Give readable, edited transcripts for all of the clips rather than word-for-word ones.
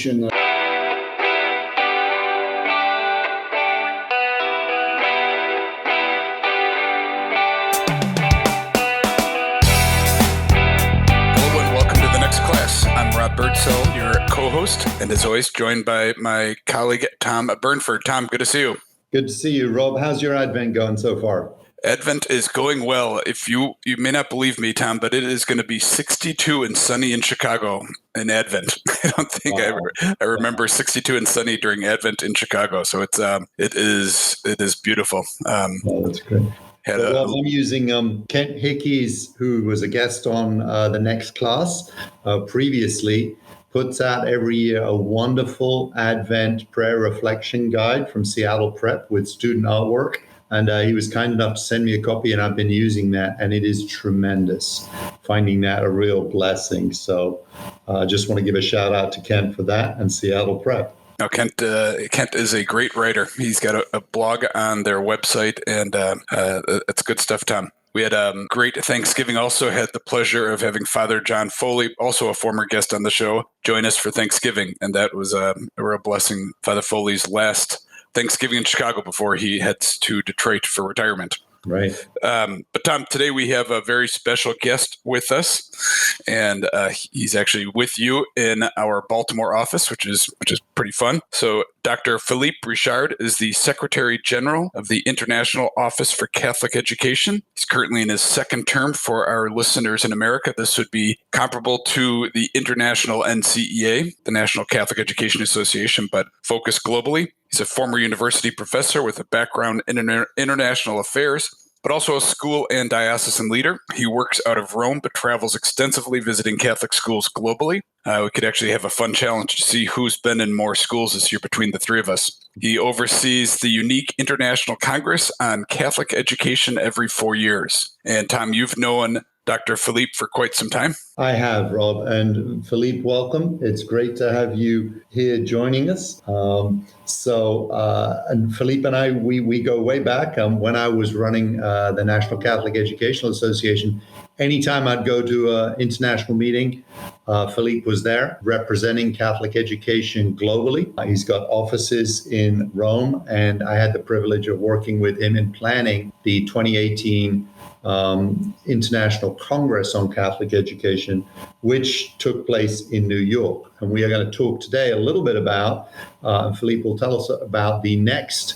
invitation. I'm Rob Birdsell, your co-host, and as always, joined by my colleague, Tom Burnford. Tom, good to see you. Good to see you, Rob. How's your Advent going so far? Advent is going well. If you may not believe me, Tom, but it is going to be 62 and sunny in Chicago in Advent. I don't think I remember 62 and sunny during Advent in Chicago. So it is beautiful. That's great. I'm using Kent Hickey's, who was a guest on the Next Class previously, puts out every year a wonderful Advent prayer reflection guide from Seattle Prep with student artwork. And he was kind enough to send me a copy, and I've been using that, and it is tremendous, finding that a real blessing. So I just want to give a shout out to Kent for that and Seattle Prep. Now, Kent is a great writer. He's got a blog on their website, and it's good stuff, Tom. We had a great Thanksgiving. Also had the pleasure of having Father John Foley, also a former guest on the show, join us for Thanksgiving, and that was a real blessing. Father Foley's last Thanksgiving in Chicago before he heads to Detroit for retirement. Right. But Tom, today we have a very special guest with us, and he's actually with you in our Baltimore office, which is pretty fun. So Dr. Philippe Richard is the Secretary General of the International Office for Catholic Education. He's currently in his second term. For our listeners in America, this would be comparable to the International NCEA, the National Catholic Education Association, but focused globally. He's a former university professor with a background in international affairs, but also a school and diocesan leader. He works out of Rome, but travels extensively visiting Catholic schools globally. We could actually have a fun challenge to see who's been in more schools this year between the three of us. He oversees the unique International Congress on Catholic Education every 4 years. And Tom, you've known Dr. Philippe for quite some time. I have, Rob. And Philippe, welcome. It's great to have you here joining us. And Philippe and I, we go way back. When I was running the National Catholic Educational Association, anytime I'd go to an international meeting, Philippe was there representing Catholic education globally. He's got offices in Rome, and I had the privilege of working with him in planning the 2018 International Congress on Catholic Education, which took place in New York. And we are going to talk today a little bit about, Philippe will tell us about the next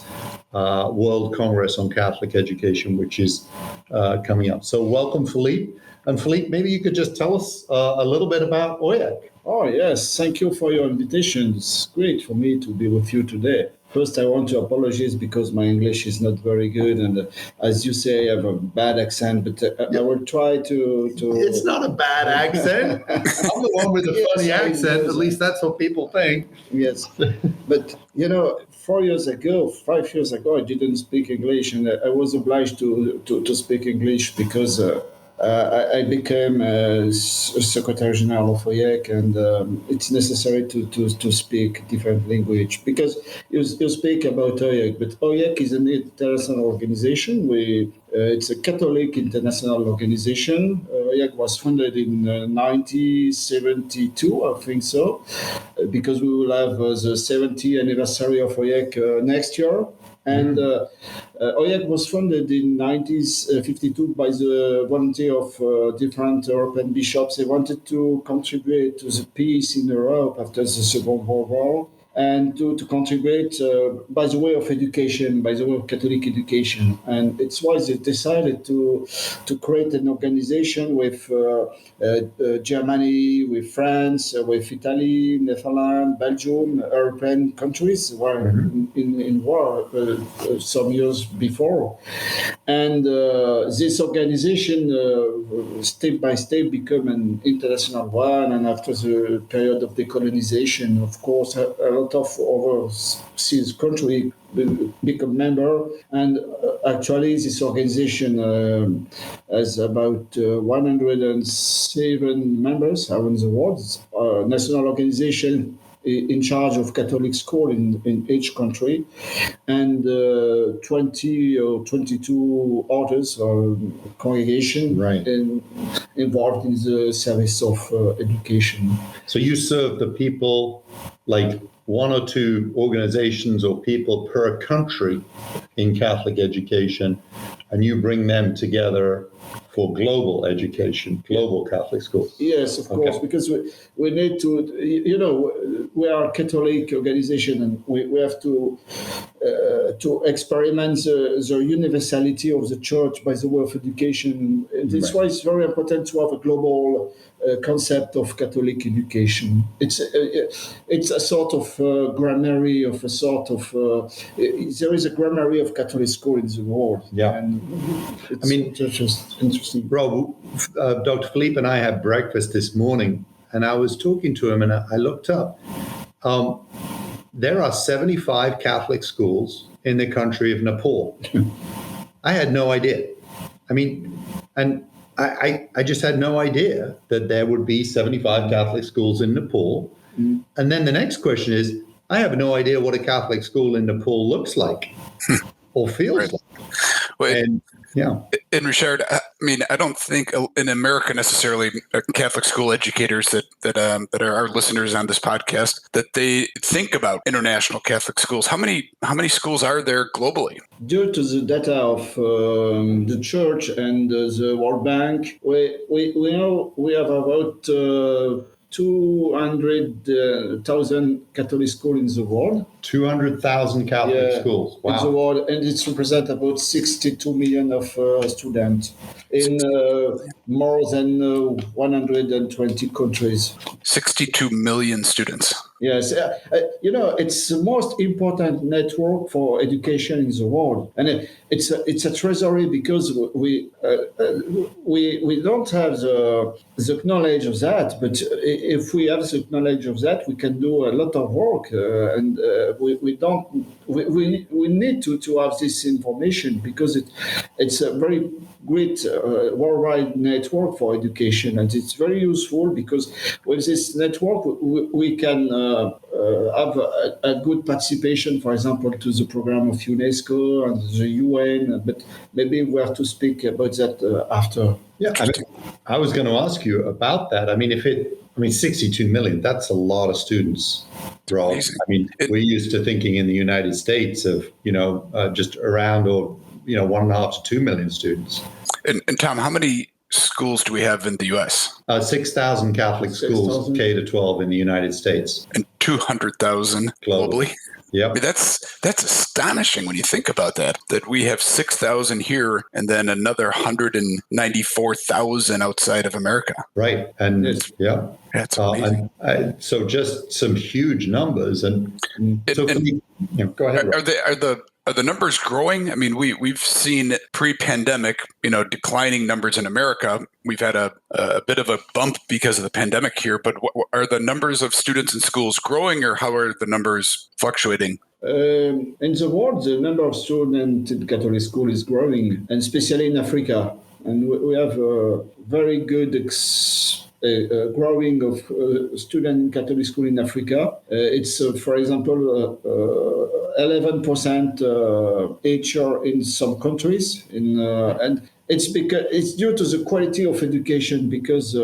World Congress on Catholic Education, which is coming up. So welcome, Philippe. And Philippe, maybe you could just tell us a little bit about OIAC. Oh, yes. Thank you for your invitation. It's great for me to be with you today. First, I want to apologize because my English is not very good. And as you say, I have a bad accent, but I will try to... It's not a bad accent. I'm the one with the funny accent. At least that's what people think. Yes. But, 5 years ago, I didn't speak English, and I was obliged to speak English because I became a Secretary General of OIAC, and it's necessary to speak different language because you speak about OIAC, but OIAC is an international organization. It's a Catholic international organization. OIAC was founded in 1972, I think so, because we will have the 70th anniversary of OIAC next year. And OIAC was founded in 1952 by the volunteer of different European bishops. They wanted to contribute to the peace in Europe after the Second World War, and to contribute by the way of education, by the way of Catholic education. And it's why they decided to create an organization with Germany, with France, with Italy, Netherlands, Belgium, European countries were in war some years before. And this organization, step by step, became an international one. And after the period of decolonization, of course, a lot of overseas countries become member. And actually, this organization has about 107 members around the world. It's a national organization in charge of Catholic school in each country, and 20 or 22 orders or congregation in involved in the service of education. So you serve the people, like one or two organizations or people per country in Catholic education, and you bring them together for global education, global Catholic schools. Yes, of course, because we need to, we are a Catholic organization, and we have to experiment the universality of the church by the way of education. And that's why it's very important to have a global concept of Catholic education. It's a sort of grammary of a sort of there is a grammary of Catholic school in the world. Yeah, and it's just interesting. Rob, Dr. Philippe and I had breakfast this morning, and I was talking to him, and I looked up. There are 75 Catholic schools in the country of Nepal. I had no idea. I mean, and I just had no idea that there would be 75 Catholic schools in Nepal. Mm. And then the next question is, I have no idea what a Catholic school in Nepal looks like or feels like. Well, and, yeah. And Richard, I mean, I don't think in America necessarily Catholic school educators that are our listeners on this podcast, that they think about international Catholic schools. How many schools are there globally? Due to the data of the Church and the World Bank, we know we have about 200,000 Catholic schools in the world. 200,000 Catholic schools. Wow. In the world, and it represents about 62 million of students in more than 120 countries. 62 million students. Yes, it's the most important network for education in the world, and it's a treasury because we don't have the knowledge of that. But if we have the knowledge of that, we can do a lot of work, and we need to have this information because it's a very great worldwide network for education, and it's very useful because with this network we can have a good participation, for example, to the program of UNESCO and the UN, but maybe we have to speak about that after. Yeah, I was going to ask you about that. I mean, 62 million, that's a lot of students, Rob. I mean, we're used to thinking in the United States of, just around 1.5 to 2 million students. And Tom, how many schools do we have in the U.S.? 6,000 Catholic schools, K to 12 in the United States. And 200,000 globally? Yep. I mean, that's astonishing when you think about that we have 6,000 here and then another 194,000 outside of America. Right. And that's amazing. So just some huge numbers. And so go ahead. Are the numbers growing? I mean, we've seen pre-pandemic, declining numbers in America. We've had a bit of a bump because of the pandemic here, but are the numbers of students in schools growing, or how are the numbers fluctuating? In the world, the number of students in Catholic school is growing, and especially in Africa. And we have a very good growing of students in Catholic school in Africa. It's, for example, 11% each year in some countries. And it's due to the quality of education, because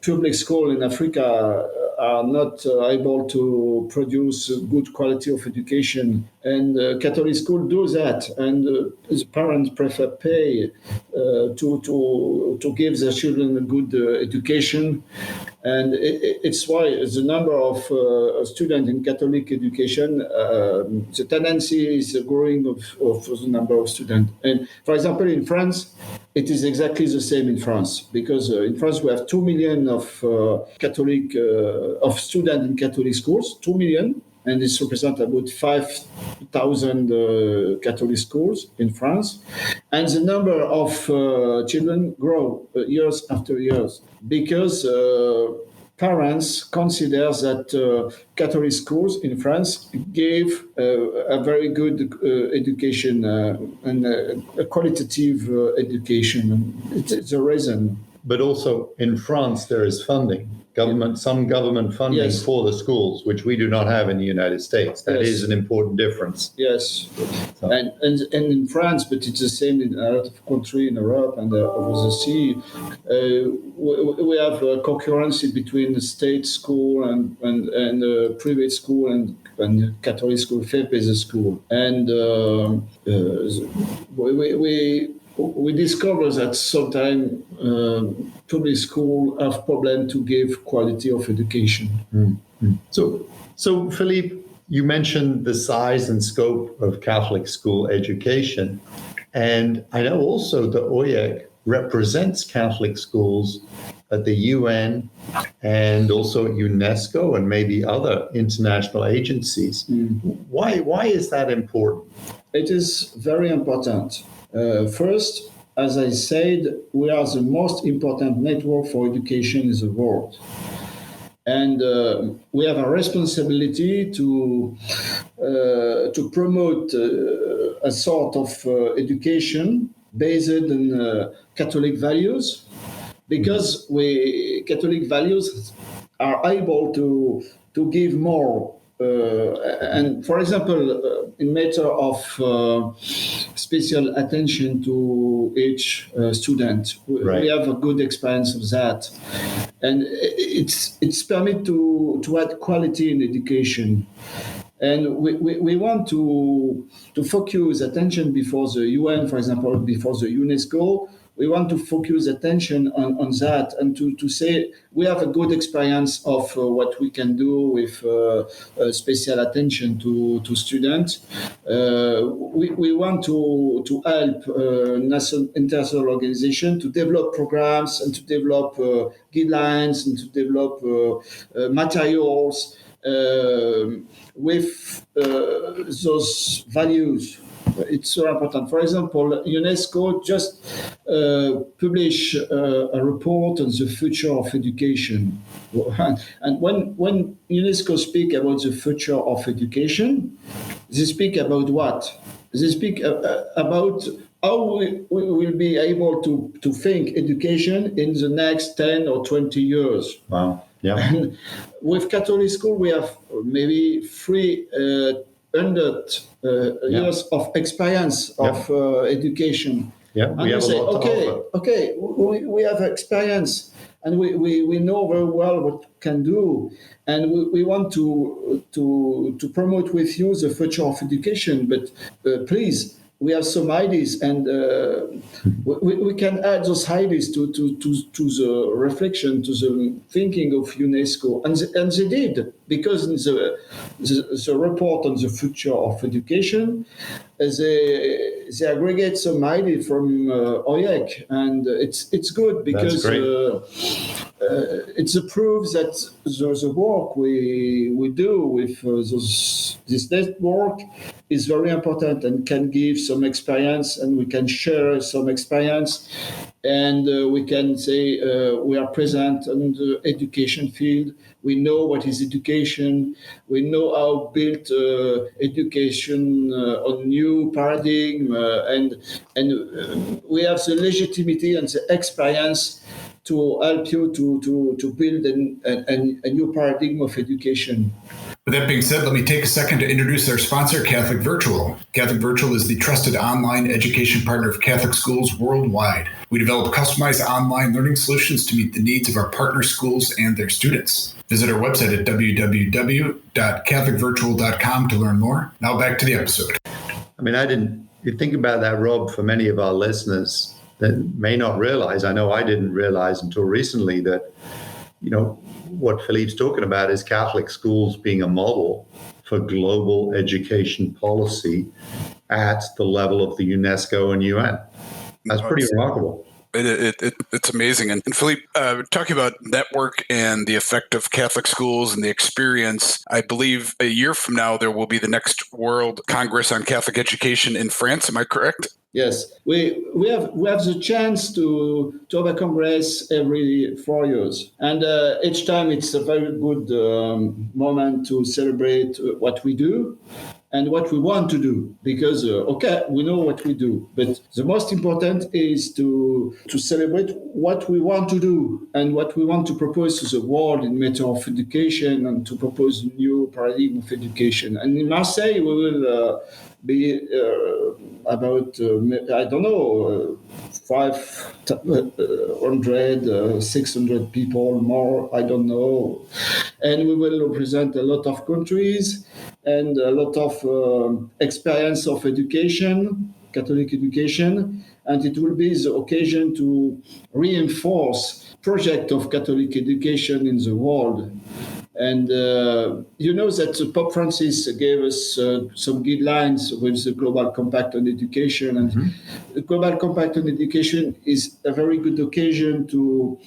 public schools in Africa are not able to produce good quality of education, and Catholic schools do that, and the parents prefer pay to give their children a good education, and it's why the number of students in Catholic education, the tendency is growing of the number of students. And for example, in France, it is exactly the same in France, because in France we have 2 million of Catholic of students in Catholic schools, 2 million, and this represents about 5,000 Catholic schools in France. And the number of children grow years after years, because parents consider that Catholic schools in France gave a very good education and a qualitative education. It's the reason. But also in France, there is funding, some government funding Yes. for the schools, which we do not have in the United States. That Yes. is an important difference. Yes, So- and in France, but it's the same in a lot of countries in Europe and over the sea. We have a concurrency between the state school and the private school and Catholic school, faith-based school, and we discover that sometimes public school have problem to give quality of education. Mm-hmm. So Philippe, you mentioned the size and scope of Catholic school education. And I know also the OIEC represents Catholic schools at the UN and also UNESCO and maybe other international agencies. Why is that important? It is very important. First, as I said, we are the most important network for education in the world. And we have a responsibility to promote a sort of education based on Catholic values, because Catholic values are able to give more. And for example, in matter of special attention to each student, we have a good experience of that, and it's permit to add quality in education. And we want to focus attention before the UN, for example, before the UNESCO. We want to focus attention on that and to say we have a good experience of what we can do with special attention to students. We want to help international organization to develop programs and to develop guidelines and to develop materials with those values. It's so important. For example, UNESCO just published a report on the future of education. And when UNESCO speak about the future of education, they speak about what? They speak about how we will be able to think education in the next 10 or 20 years. Wow. Yeah. And with Catholic school, we have maybe 300 years of experience of education. Yeah, we have a lot to offer. Okay, we have experience, and we know very well what we can do, and we want to promote with you the future of education. But please, we have some ideas, and we can add those ideas to the reflection, to the thinking of UNESCO, and they did, because in the report on the future of education, they aggregate some ideas from OIEC, and it's good because it's a proof that the work we do with this network is very important and can give some experience, and we can share some experience, and we can say we are present in the education field. We know what is education. We know how build education on new paradigm, and we have the legitimacy and the experience to help you to build a new paradigm of education. With that being said, let me take a second to introduce our sponsor, Catholic Virtual. Catholic Virtual is the trusted online education partner of Catholic schools worldwide. We develop customized online learning solutions to meet the needs of our partner schools and their students. Visit our website at www.catholicvirtual.com to learn more. Now back to the episode. I mean, you think about that, Rob, for many of our listeners that may not realize, I know I didn't realize until recently that, what Philippe's talking about is Catholic schools being a model for global education policy at the level of the UNESCO and UN. That's pretty remarkable. It's amazing. And Philippe, talking about network and the effect of Catholic schools and the experience, I believe a year from now there will be the next World Congress on Catholic Education in France. Am I correct? Yes, we have the chance to have a congress every 4 years, and each time it's a very good moment to celebrate what we do, and what we want to do. Because, we know what we do, but the most important is to celebrate what we want to do and what we want to propose to the world in matter of education, and to propose new paradigm of education. And in Marseille, we will be about, 500, 600 people more, I don't know. And we will represent a lot of countries and a lot of experience of education, Catholic education. And it will be the occasion to reinforce project of Catholic education in the world. And you know that Pope Francis gave us some guidelines with the Global Compact on Education. And the Global Compact on Education is a very good occasion to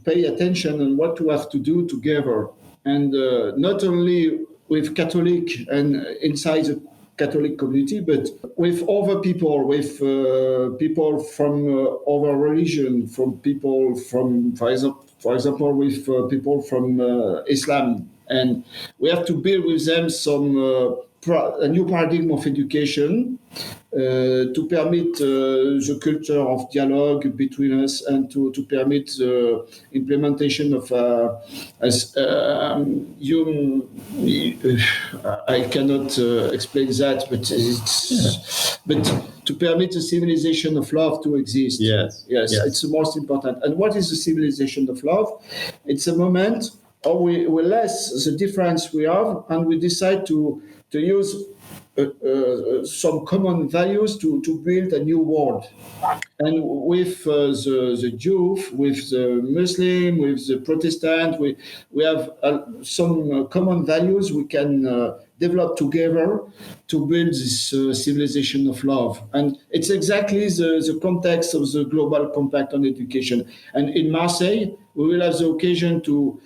pay attention on what we have to do together. And not only with Catholic and inside the Catholic community, but with other people, with people from other religion, from people from, for example, with people from Islam. And we have to build with them a new paradigm of education to permit the culture of dialogue between us, and to permit the implementation of I cannot explain that, but to permit the civilization of love to exist. Yes, it's the most important. And what is the civilization of love? It's a moment we less the difference we have, and we decide to use some common values to build a new world. And with the Jew, with the Muslim, with the Protestant, we have some common values we can develop together to build this civilization of love. And it's exactly the context of the Global Compact on Education. And in Marseille, we will have the occasion to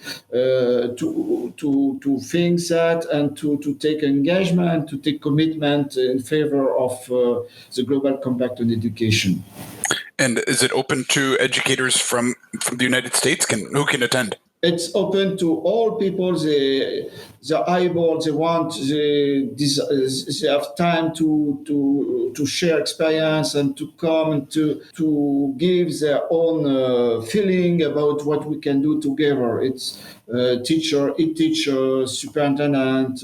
think that, and to take engagement, to take commitment in favor of the Global Compact on Education. And is it open to educators from the United States? Who can attend? It's open to all people. They're able, they want, they have time to share experience and to come and to give their own feeling about what we can do together. It's teacher, superintendent,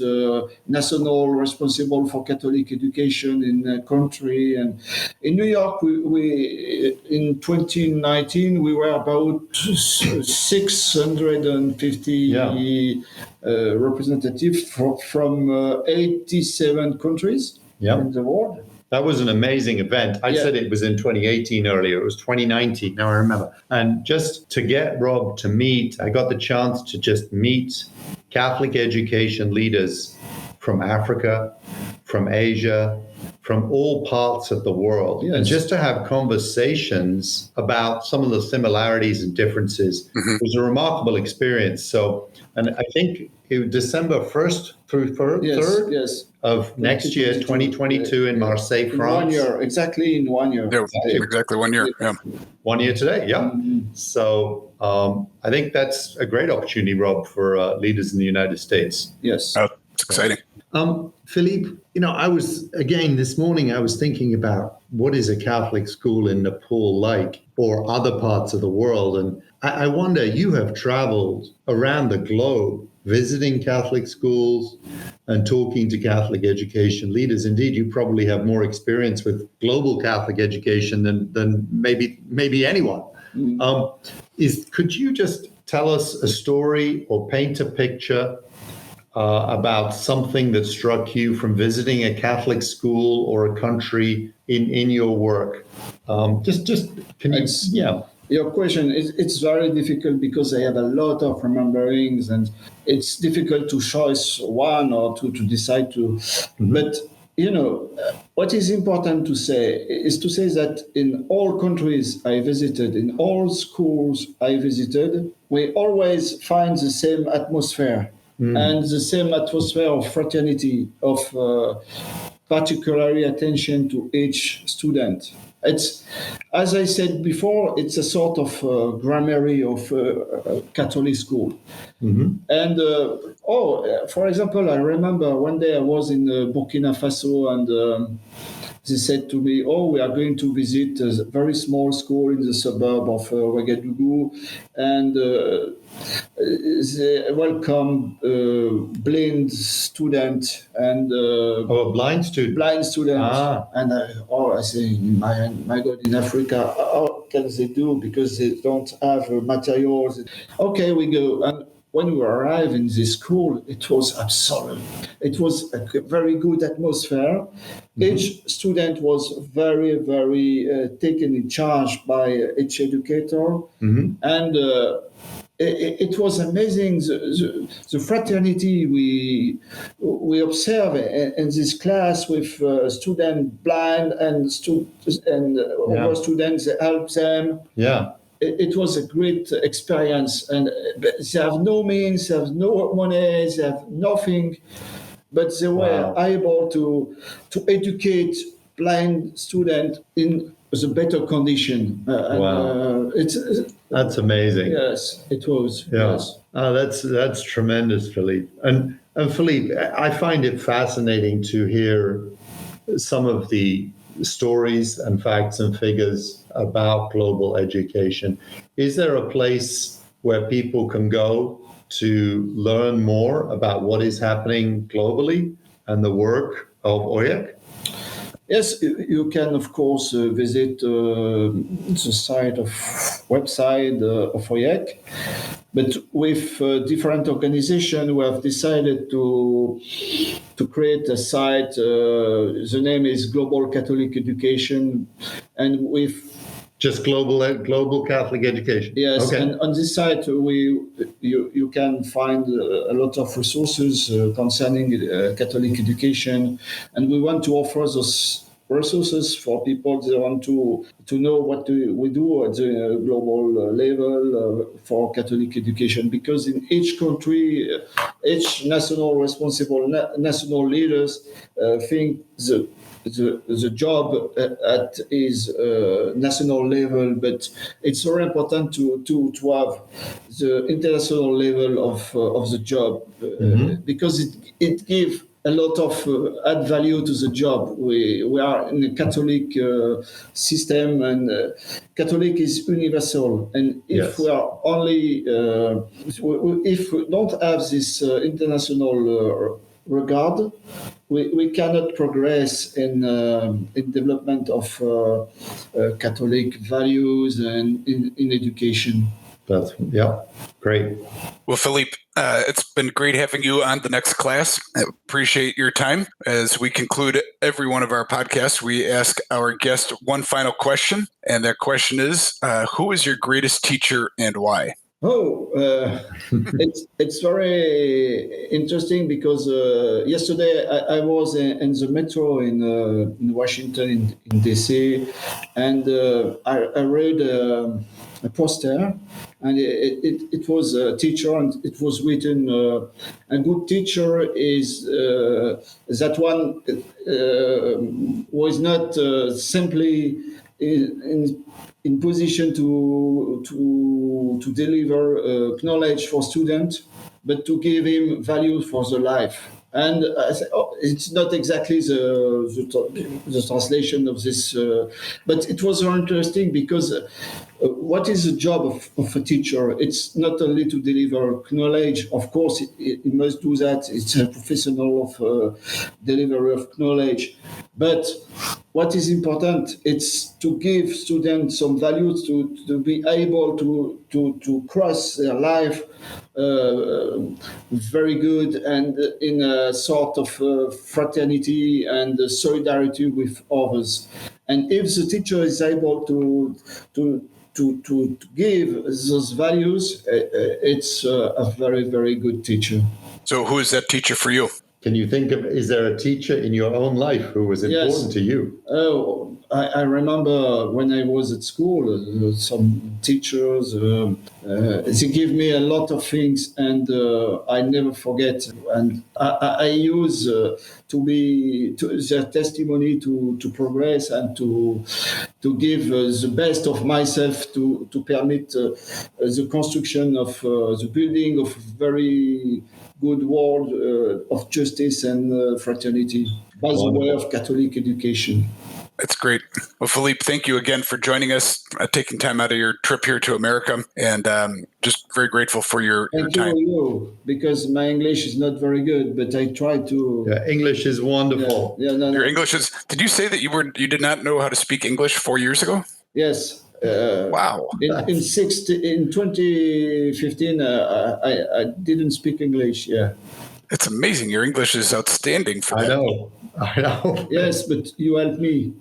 national responsible for Catholic education in the country. And in New York, we in 2019, we were about 650 representatives from 87 countries in the world. That was an amazing event. I said it was in 2018 earlier. It was 2019. Now I remember. And just to get Rob to meet, I got the chance to just meet Catholic education leaders from Africa, from Asia, from all parts of the world. And just to have conversations about some of the similarities and differences was a remarkable experience. So, and I think it was December 1st through 3rd of next year, 2022 in Marseille, France. 1 year, exactly in 1 year. Yeah, exactly 1 year. Yeah. 1 year today, So I think that's a great opportunity, Rob, for leaders in the United States. Yes. It's exciting. Philippe, this morning I was thinking about what is a Catholic school in Nepal like, or other parts of the world. And I wonder, you have traveled around the globe visiting Catholic schools and talking to Catholic education leaders. Indeed, you probably have more experience with global Catholic education than maybe anyone. Could you just tell us a story or paint a picture about something that struck you from visiting a Catholic school or a country in your work? Your question it's very difficult, because I have a lot of rememberings, and it's difficult to choose one or two to decide to. But what is important to say is that in all countries I visited, in all schools I visited, we always find the same atmosphere. And the same atmosphere of fraternity, of particularly attention to each student. It's, as I said before, it's a sort of grammary of Catholic school. And for example, I remember one day I was in Burkina Faso, and they said to me, we are going to visit a very small school in the suburb of Ouagadougou, and they welcome blind student and a blind student. And I say, my God, in Africa, how can they do, because they don't have materials? Okay, we go. And when we arrived in this school, it was absolute. It was a very good atmosphere. Each student was very, very taken in charge by each educator. And it was amazing, the fraternity we observe in this class with students blind and other students help them. Yeah. It was a great experience, and they have no means, they have no money, they have nothing, but they were able to educate blind students in the better condition. That's amazing. Yes, it was. Yeah. Yes. That's tremendous, Philippe. And Philippe, I find it fascinating to hear some of the stories and facts and figures about global education. Is there a place where people can go to learn more about what is happening globally and the work of OIAC? Yes, you can, of course, visit the website of OIAC. But with different organizations, we have decided to create a site. The name is Global Catholic Education, and with just global Catholic education. Yes, okay. And on this site you can find a lot of resources concerning Catholic education, and we want to offer those resources for people that want to know what we do at the global level for Catholic education, because in each country, each national leaders think the job at is national level, but it's very important to have the international level of the job, because it gives a lot of add value to the job. We are in a Catholic system, and Catholic is universal. And if we are only, if we don't have this international regard, we cannot progress in development of Catholic values and in education. Great. Well, Philippe, it's been great having you on the next class. I appreciate your time. As we conclude every one of our podcasts, we ask our guest one final question. And that question is, who is your greatest teacher and why? It's very interesting, because yesterday I was in the metro in Washington, in DC, and I read a poster, and it was a teacher, and it was written, a good teacher is that one was not simply in position to deliver knowledge for students, but to give him value for the life. And I said, it's not exactly the translation of this, but it was very interesting, because what is the job of a teacher? It's not only to deliver knowledge. Of course, he must do that. It's a professional of delivery of knowledge. But what is important, it's to give students some values to be able to cross their life very good, and in a sort of fraternity and solidarity with others. And if the teacher is able to give those values, it's a very, very good teacher. So who is that teacher for you? Can you think of, is there a teacher in your own life who was important to you? I remember when I was at school, some teachers, They give me a lot of things, and I never forget. And I use their testimony to progress and to give the best of myself to permit the construction of the building of very good world of justice and fraternity by the way of Catholic education. That's great. Well, Philippe, thank you again for joining us, taking time out of your trip here to America, and just very grateful for your time. Thank you, because my English is not very good, but I try to. Yeah, English is wonderful. Your English is. Did you say that you did not know how to speak English 4 years ago? Yes. Wow. In 2015, I didn't speak English. Yeah. It's amazing. Your English is outstanding for that. I know. Yes, but you helped me.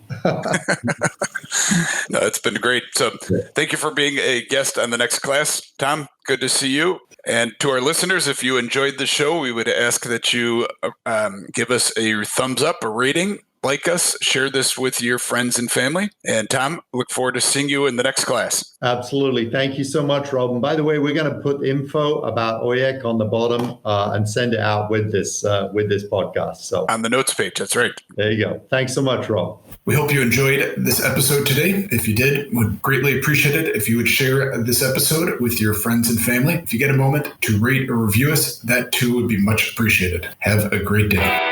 No, it's been great. So thank you for being a guest on the next class. Tom, good to see you. And to our listeners, if you enjoyed the show, we would ask that you give us a thumbs up, a rating, like us, share this with your friends and family. And Tom, look forward to seeing you in the next class. Absolutely. Thank you so much, Rob. And by the way, we're going to put info about OIEC on the bottom and send it out with this podcast. So on the notes page, that's right. There you go. Thanks so much, Rob. We hope you enjoyed this episode today. If you did, we'd greatly appreciate it if you would share this episode with your friends and family. If you get a moment to rate or review us, that too would be much appreciated. Have a great day.